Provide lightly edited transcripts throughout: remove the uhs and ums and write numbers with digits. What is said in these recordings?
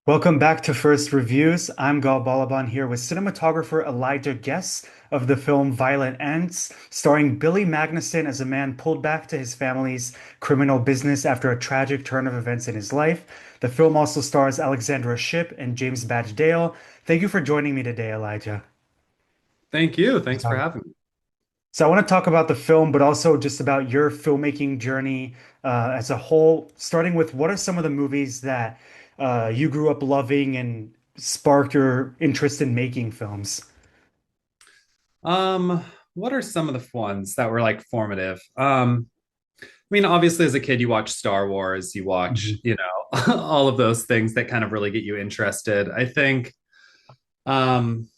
Welcome back to First Reviews. I'm Gal Balaban here with cinematographer Elijah Guess of the film Violent Ends, starring Billy Magnuson as a man pulled back to his family's criminal business after a tragic turn of events in his life. The film also stars Alexandra Shipp and James Badge Dale. Thank you for joining me today, Elijah. Thank you. Thanks for having me. So I want to talk about the film, but also just about your filmmaking journey as a whole, starting with what are some of the movies that you grew up loving and sparked your interest in making films? Um, what are some of the ones that were like formative? I mean, obviously, as a kid, you watch Star Wars, you watch, Mhm. all of those things that kind of really get you interested. Um,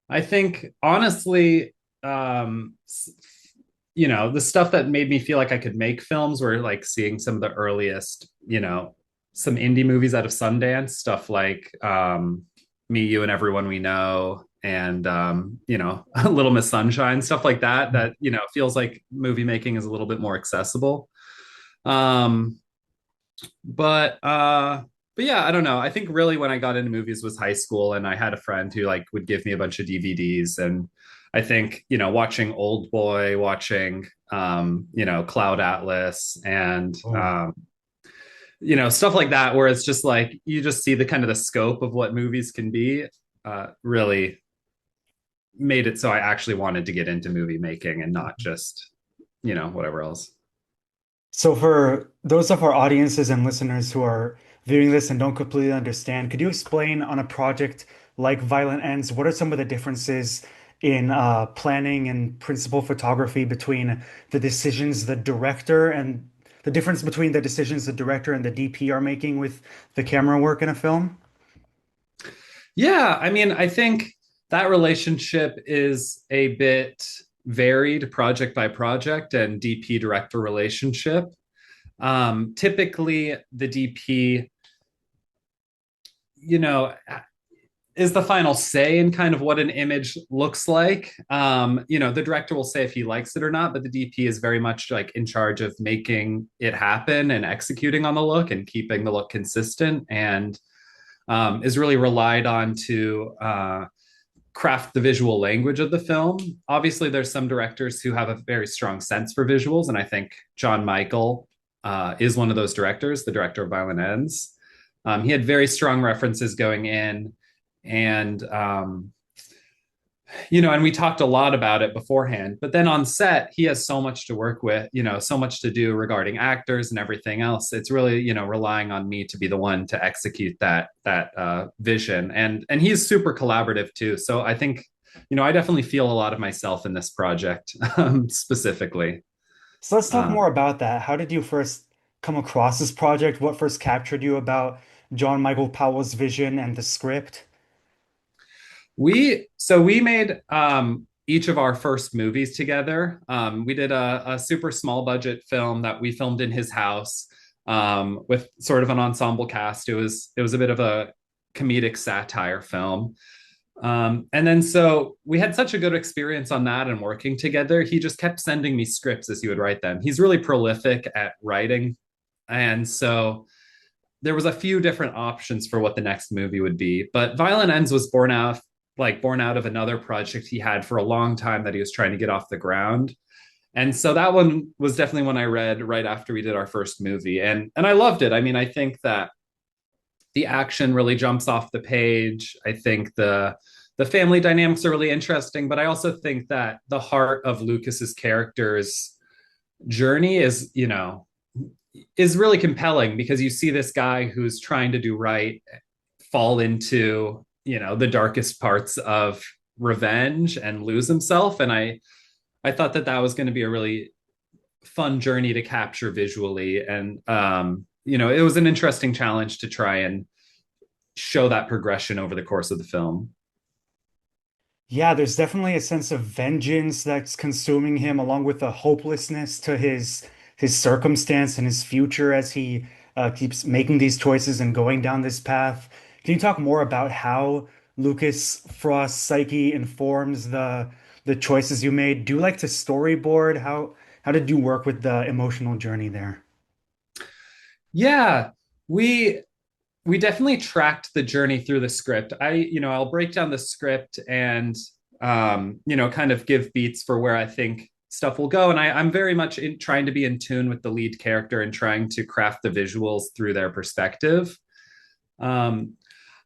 I think honestly, um, the stuff that made me feel like I could make films were like seeing some of the earliest, some indie movies out of Sundance, stuff like Me, You, and Everyone We Know, and Little Miss Sunshine, stuff like that. That feels like movie making is a little bit more accessible. Um, but uh, but yeah, I don't know. I think really when I got into movies was high school, and I had a friend who like would give me a bunch of DVDs, and I think watching Old Boy, watching Cloud Atlas, and Oh. stuff like that, where it's just like you just see the kind of the scope of what movies can be. Really made it so I actually wanted to get into movie making and not just whatever else. So for those of our audiences and listeners who are viewing this and don't completely understand, could you explain on a project like Violent Ends, what are some of the differences in planning and principal photography between the decisions the director and the difference between the decisions the director and the DP are making with the camera work in a film? Yeah, I mean, I think that relationship is a bit varied project by project and DP director relationship. Typically, the DP, you know, is the final say in kind of what an image looks like. The director will say if he likes it or not, but the DP is very much like in charge of making it happen and executing on the look and keeping the look consistent and is really relied on to craft the visual language of the film. Obviously, there's some directors who have a very strong sense for visuals, and I think John Michael is one of those directors, the director of Violent Ends. He had very strong references going in, and and we talked a lot about it beforehand. But then on set, he has so much to work with, so much to do regarding actors and everything else. It's really, relying on me to be the one to execute that vision, and he's super collaborative too. So I think, I definitely feel a lot of myself in this project specifically. So let's talk Uh, more about that. How did you first come across this project? What first captured you about John Michael Powell's vision and the script? we made each of our first movies together. We did a super small budget film that we filmed in his house with sort of an ensemble cast. It was a bit of a comedic satire film. And then so we had such a good experience on that and working together. He just kept sending me scripts as he would write them. He's really prolific at writing. And so there was a few different options for what the next movie would be, but Violent Ends was born out of another project he had for a long time that he was trying to get off the ground. And so that one was definitely one I read right after we did our first movie, and I loved it. I mean, I think that the action really jumps off the page. I think the family dynamics are really interesting, but I also think that the heart of Lucas's character's journey is really compelling because you see this guy who's trying to do right fall into the darkest parts of revenge and lose himself, and I thought that that was going to be a really fun journey to capture visually, and it was an interesting challenge to try and show that progression over the course of the film. Yeah, there's definitely a sense of vengeance that's consuming him, along with a hopelessness to his circumstance and his future as he keeps making these choices and going down this path. Can you talk more about how Lucas Frost's psyche informs the choices you made? Do you like to storyboard? How did you work with the emotional journey there? Yeah, we we definitely tracked the journey through the script. I'll break down the script and, kind of give beats for where I think stuff will go. And I'm very much trying to be in tune with the lead character and trying to craft the visuals through their perspective. Um,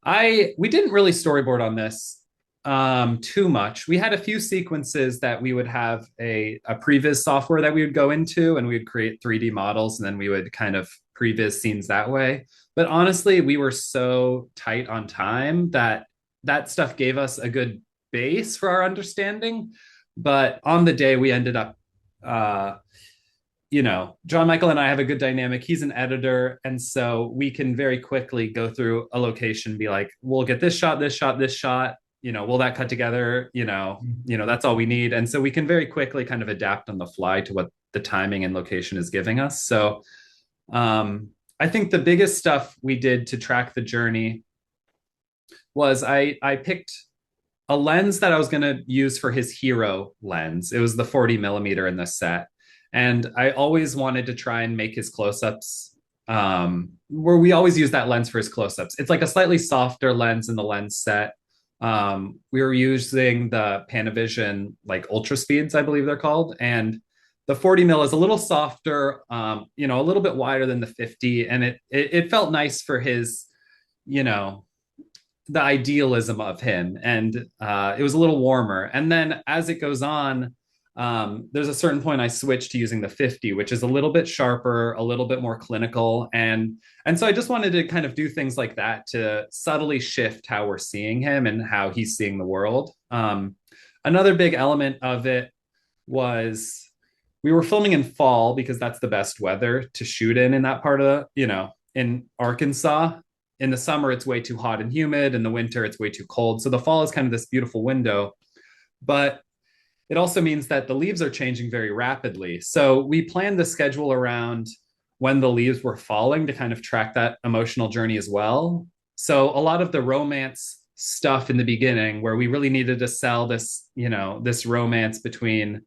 we didn't really storyboard on this too much. We had a few sequences that we would have a previs software that we would go into, and we would create 3D models, and then we would kind of previs scenes that way. But honestly, we were so tight on time that that stuff gave us a good base for our understanding. But on the day, we ended up uh, John Michael and I have a good dynamic. He's an editor. And so we can very quickly go through a location, be like, we'll get this shot, this shot, this shot. Will that cut together? That's all we need. And so we can very quickly kind of adapt on the fly to what the timing and location is giving us. So I think the biggest stuff we did to track the journey was I picked a lens that I was going to use for his hero lens. It was the 40 millimeter in the set. And I always wanted to try and make his close ups where we always use that lens for his close ups. It's like a slightly softer lens in the lens set. We were using the Panavision like ultra speeds, I believe they're called. And the 40 mil is a little softer, a little bit wider than the 50. And it felt nice for his, you know, the idealism of him, and it was a little warmer. And then as it goes on, there's a certain point I switched to using the 50, which is a little bit sharper, a little bit more clinical, and so I just wanted to kind of do things like that to subtly shift how we're seeing him and how he's seeing the world. Another big element of it was we were filming in fall because that's the best weather to shoot in that part of in Arkansas. In the summer, it's way too hot and humid. In the winter, it's way too cold. So the fall is kind of this beautiful window, but it also means that the leaves are changing very rapidly. So we planned the schedule around when the leaves were falling to kind of track that emotional journey as well. So a lot of the romance stuff in the beginning, where we really needed to sell this, this romance between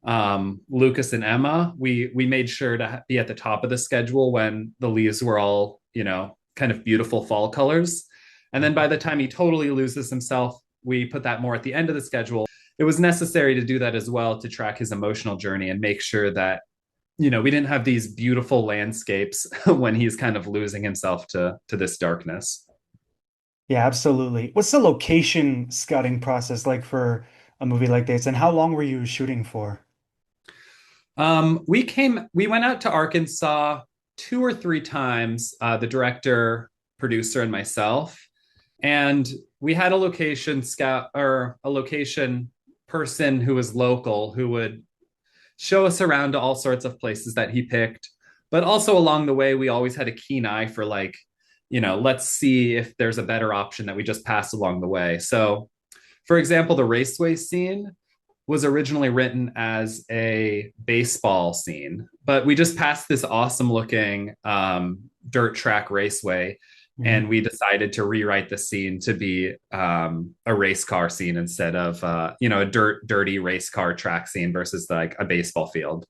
Lucas and Emma, we made sure to be at the top of the schedule when the leaves were all, kind of beautiful fall colors. And then by the time he totally loses himself, we put that more at the end of the schedule. It was necessary to do that as well to track his emotional journey and make sure that, we didn't have these beautiful landscapes when he's kind of losing himself to this darkness. Yeah, absolutely. What's the location scouting process like for a movie like this, and how long were you shooting for? We went out to Arkansas 2 or 3 times, the director, producer, and myself. And we had a location scout or a location person who was local who would show us around to all sorts of places that he picked. But also along the way, we always had a keen eye for like, let's see if there's a better option that we just passed along the way. So, for example, the raceway scene was originally written as a baseball scene, but we just passed this awesome looking dirt track raceway. Mhm. And we decided to rewrite the scene to be a race car scene instead of, a dirty race car track scene versus like a baseball field.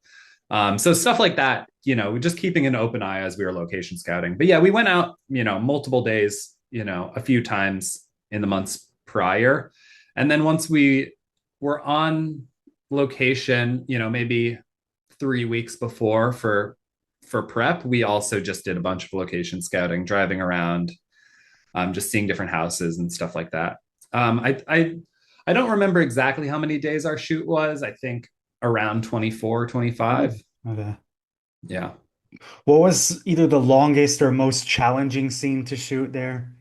So stuff like that, just keeping an open eye as we were location scouting. But yeah, we went out, multiple days, a few times in the months prior. And then once we were on location, maybe 3 weeks before for prep, we also just did a bunch of location scouting, driving around, just seeing different houses and stuff like that. I don't remember exactly how many days our shoot was. I think around 24, 25. Okay. Yeah. What was either the longest or most challenging scene to shoot there?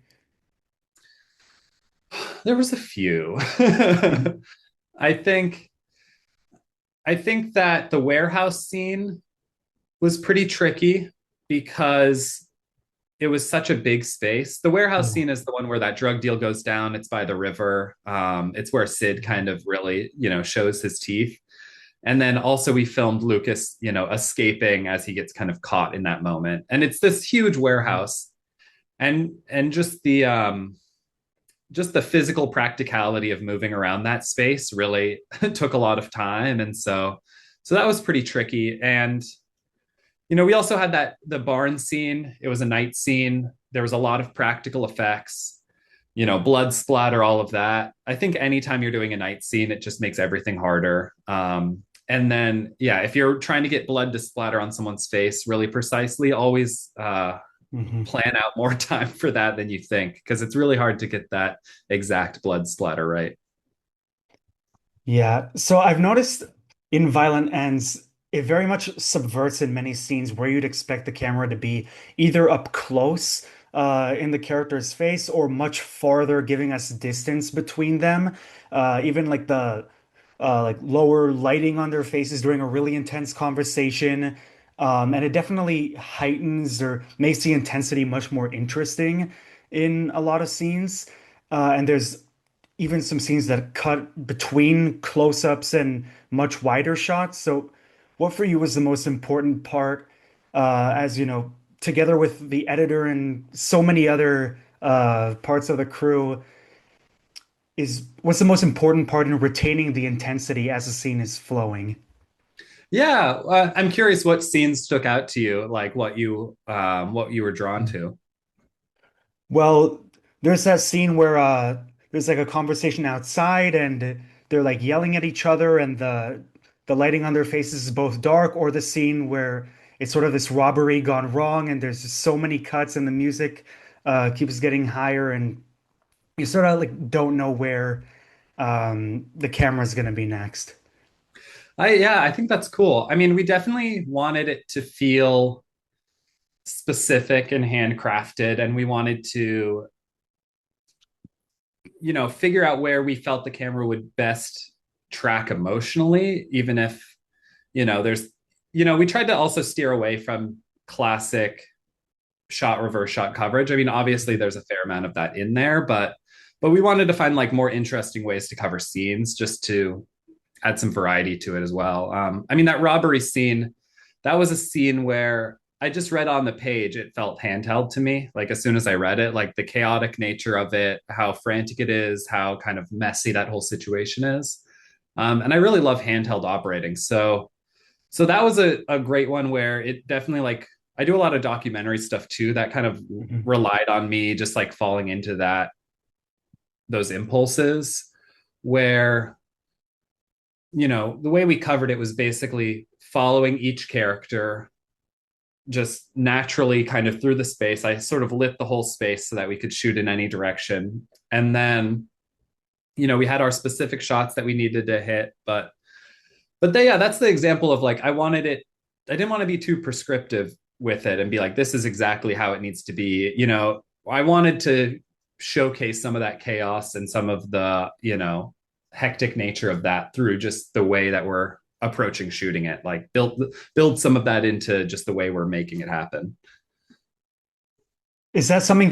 There was a few. I think I think that the warehouse scene was pretty tricky because it was such a big space. The warehouse Yeah. scene is the one where that drug deal goes down. It's by the river. It's where Sid kind of really, shows his teeth. And then also we filmed Lucas, escaping as he gets kind of caught in that moment. And it's this huge warehouse, and just the physical practicality of moving around that space really took a lot of time. And so that was pretty tricky. And we also had the barn scene. It was a night scene there was a lot of practical effects, blood splatter, all of that. I think anytime you're doing a night scene, it just makes everything harder. And then, yeah, if you're trying to get blood to splatter on someone's face really precisely, always Hmm. plan out more time for that than you think, because it's really hard to get that exact blood splatter right. Yeah. So I've noticed in Violent Ends, it very much subverts in many scenes where you'd expect the camera to be either up close in the character's face or much farther, giving us distance between them. Even like the like lower lighting on their faces during a really intense conversation. And it definitely heightens or makes the intensity much more interesting in a lot of scenes. And there's even some scenes that cut between close-ups and much wider shots. So, what for you was the most important part, as you know, together with the editor and so many other parts of the crew, is what's the most important part in retaining the intensity as the scene is flowing? Yeah, I'm curious what scenes stuck out to you, like what you were drawn to. Well, there's that scene where there's like a conversation outside and they're like yelling at each other and the lighting on their faces is both dark, or the scene where it's sort of this robbery gone wrong and there's just so many cuts and the music keeps getting higher and you sort of like don't know where the camera's gonna be next. I think that's cool. I mean, we definitely wanted it to feel specific and handcrafted, and we wanted to, figure out where we felt the camera would best track emotionally, even if, there's, we tried to also steer away from classic shot reverse shot coverage. I mean, obviously there's a fair amount of that in there, but we wanted to find like more interesting ways to cover scenes just to add some variety to it as well. I mean, that robbery scene, that was a scene where I just read on the page, it felt handheld to me. Like as soon as I read it, like the chaotic nature of it, how frantic it is, how kind of messy that whole situation is. And I really love handheld operating. So that was a great one where it definitely like I do a lot of documentary stuff too that kind of Mhm. relied on me just like falling into those impulses where the way we covered it was basically following each character just naturally kind of through the space. I sort of lit the whole space so that we could shoot in any direction. And then, we had our specific shots that we needed to hit, yeah, that's the example of like I didn't want to be too prescriptive with it and be like, this is exactly how it needs to be. I wanted to showcase some of that chaos and some of the, hectic nature of that through just the way that we're approaching shooting it. Like build some of that into just the way we're making it happen. Is that something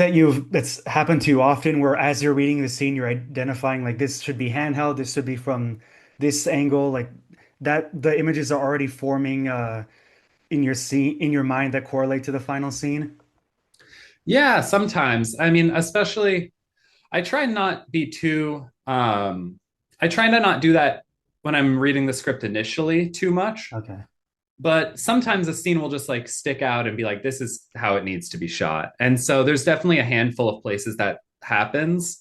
that's happened to you often where as you're reading the scene, you're identifying like this should be handheld, this should be from this angle, like that the images are already forming in your scene in your mind that correlate to the final scene? Yeah, sometimes. I mean, especially I try not be too I try to not do that when I'm reading the script initially too much, Okay. but sometimes a scene will just like stick out and be like, this is how it needs to be shot. And so there's definitely a handful of places that happens.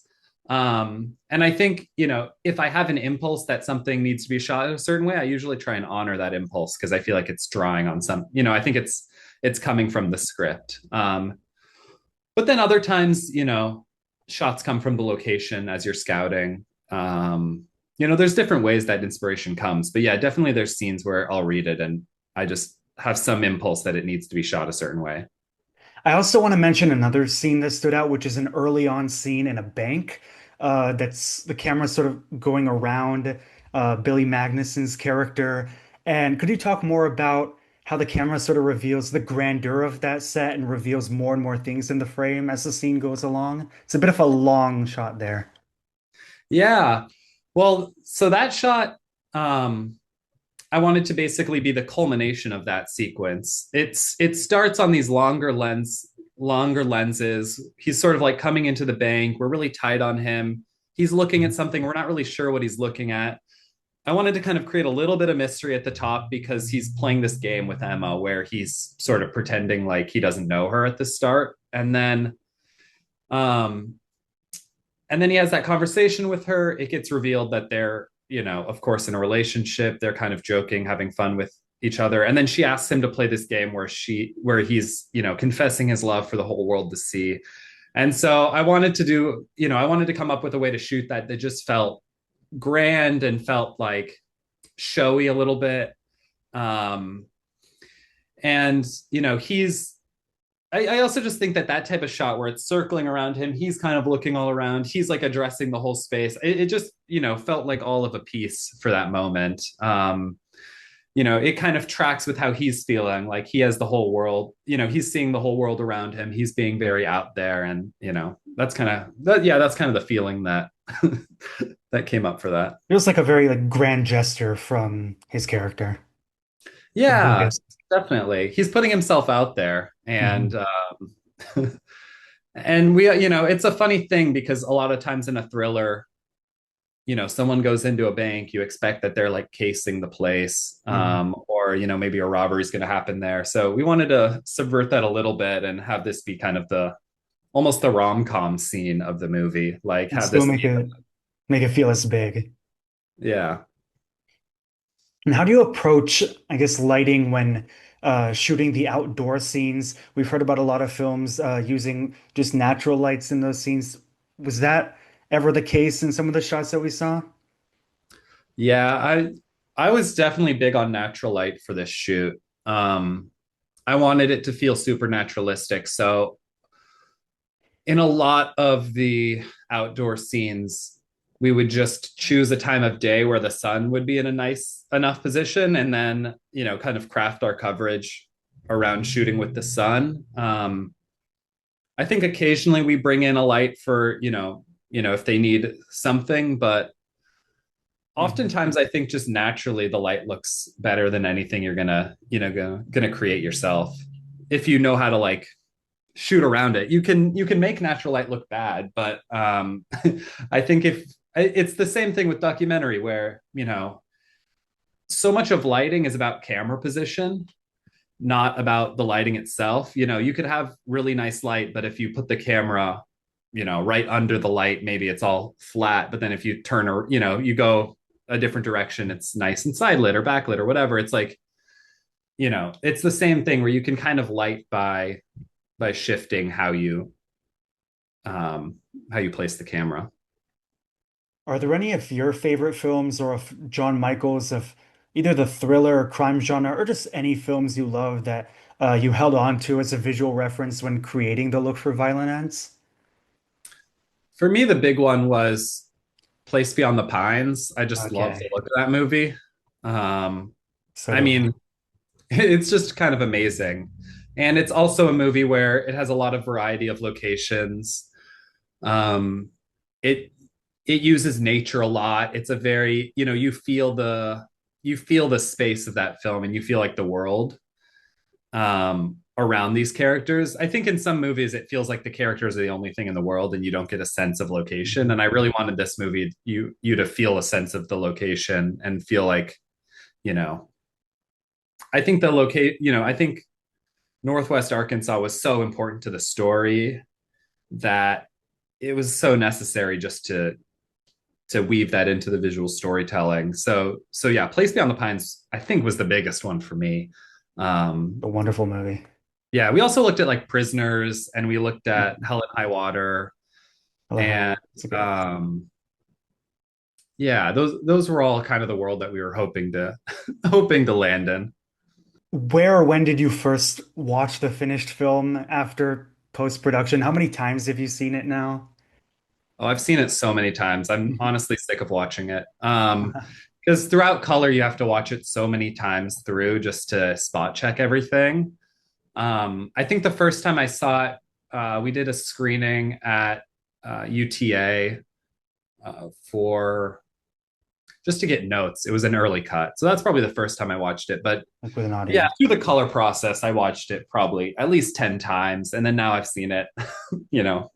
And I think, if I have an impulse that something needs to be shot in a certain way, I usually try and honor that impulse because I feel like it's drawing on some, I think it's coming from the script. But then other times, shots come from the location as you're scouting. There's different ways that inspiration comes. But yeah, definitely there's scenes where I'll read it and I just have some impulse that it needs to be shot a certain way. I also want to mention another scene that stood out, which is an early on scene in a bank. That's the camera sort of going around Billy Magnuson's character. And could you talk more about how the camera sort of reveals the grandeur of that set and reveals more and more things in the frame as the scene goes along? It's a bit of a long shot there. Yeah. Well, so that shot, um, I wanted to basically be the culmination of that sequence. It starts on these longer lenses. He's sort of like coming into the bank. We're really tight on him. He's looking at Mhm. something. We're not really sure what he's looking at. I wanted to kind of create a little bit of mystery at the top because he's playing this game with Emma where he's sort of pretending like he doesn't know her at the start. And then Um, and then he has that conversation with her. It gets revealed that they're, of course, in a relationship. They're kind of joking, having fun with each other. And then she asks him to play this game where he's, confessing his love for the whole world to see. And so I wanted to come up with a way to shoot that just felt grand and felt like showy a little bit. Um, and I also just think that type of shot where it's circling around him, he's kind of looking all around, he's like addressing the whole space. It just, felt like all of a piece for that moment. It kind of tracks with how he's feeling. Like he has the whole world, he's seeing the whole world around him. He's being very out there. And, that's kind of the feeling that that came up for that. It was like a very like grand gesture from his character, the Yeah, Buddhist. definitely. He's putting himself out there. And, Mhm. and it's a funny thing because a lot of times in a thriller, someone goes into a bank, you expect that they're like casing the place, Mhm. or maybe a robbery is going to happen there. So we wanted to subvert that a little bit and have this be kind of the almost the rom-com scene of the movie, like And have still this be, make it feel as big. yeah. And how do you approach, I guess, lighting when shooting the outdoor scenes? We've heard about a lot of films using just natural lights in those scenes. Was that ever the case in some of the shots that we saw? Yeah, I was definitely big on natural light for this shoot. um I wanted it to feel super naturalistic, so in a lot of the outdoor scenes, we would just choose a time of day where the sun would be in a nice enough position, and then kind of craft our coverage around shooting with the sun. I think occasionally we bring in a light for if they need something, but Mhm. oftentimes I think just naturally the light looks better than anything you're gonna create yourself if you know how to like shoot around it. You can make natural light look bad, but I think if it's the same thing with documentary where, so much of lighting is about camera position, not about the lighting itself. You could have really nice light, but if you put the camera, right under the light, maybe it's all flat, but then if you turn or, you go a different direction, it's nice and side lit or backlit or whatever. It's like, it's the same thing where you can kind of light by shifting um, how you place the camera. Are there any of your favorite films or of John Michael's of either the thriller or crime genre or just any films you love that you held on to as a visual reference when creating the look for violent ends? For me, the big one was Place Beyond the Pines. I just love the Okay, look of that movie. Um, so I do I. mean, it's just kind of amazing. And it's also a movie where it has a lot of variety of locations. Um, it it uses nature a lot. It's a very, you feel the space of that film and you feel like the world around these characters. I think in some movies it feels like the characters are the only thing in the world and you don't get a sense of location. And I really wanted this movie you to feel a sense of the location and feel like, you know, I think Northwest Arkansas was so important to the story that it was so necessary just to weave that into the visual storytelling. So yeah, Place Beyond the Pines I think was the biggest one for me. A wonderful movie. Yeah, we also looked at like Prisoners and we looked at Mhm. Hell and High Water, I love and how it's a great one. um yeah, those were all kind of the world that we were hoping to hoping to land in. Where or when did you first watch the finished film after post-production? How many times have you seen it now? Oh, I've seen it so many times. I'm Mhm. honestly sick of watching it. Because throughout color you have to watch it so many times through just to spot check everything. I think the first time I saw it, we did a screening at UTA for just to get notes. It was an early cut, so that's probably the first time I watched it. But Like with an yeah, audience. through the color process, I watched it probably at least 10 times, and then now I've seen it, you know,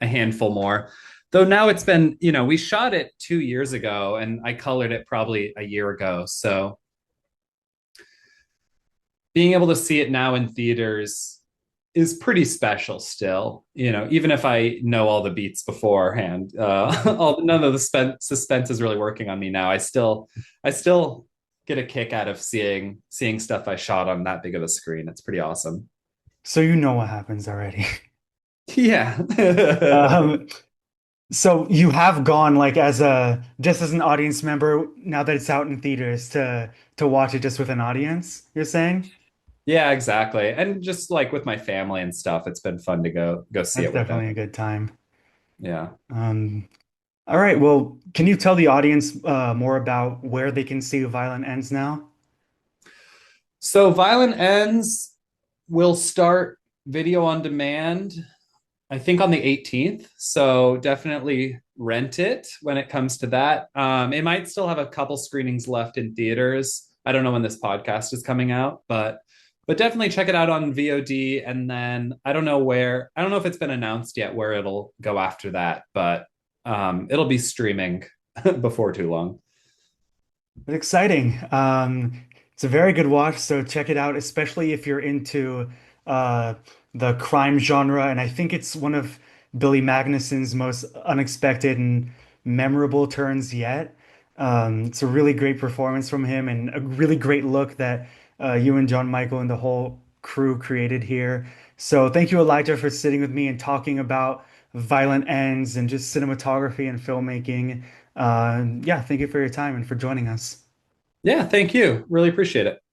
a handful more. Though now it's been, we shot it 2 years ago, and I colored it probably a year ago. So being able to see it now in theaters is pretty special still. You know, even if I know all the beats beforehand, none of the suspense is really working on me now. I still get a kick out of seeing stuff I shot on that big of a screen. It's pretty awesome. So you know what happens already. Yeah. Um, so you have gone like as a just as an audience member now that it's out in theaters to watch it just with an audience, you're saying? Yeah, exactly. And just like with my family and stuff, it's been fun to go see That's it with definitely a them. good time. Yeah. Um, all right, well, can you tell the audience more about where they can see Violent Ends now? So Violent Ends will start video on demand, I think on the 18th. So definitely rent it when it comes to that. It might still have a couple screenings left in theaters. I don't know when this podcast is coming out, but definitely check it out on VOD. And then I don't know if it's been announced yet where it'll go after that, but it'll be streaming before too long. It's exciting. It's a very good watch, so check it out, especially if you're into uh, the crime genre. And I think it's one of Billy Magnuson's most unexpected and memorable turns yet. It's a really great performance from him and a really great look that you and John Michael and the whole crew created here. So thank you, Elijah, for sitting with me and talking about violent ends and just cinematography and filmmaking. Yeah, thank you for your time and for joining us. Yeah, thank you. Really appreciate it.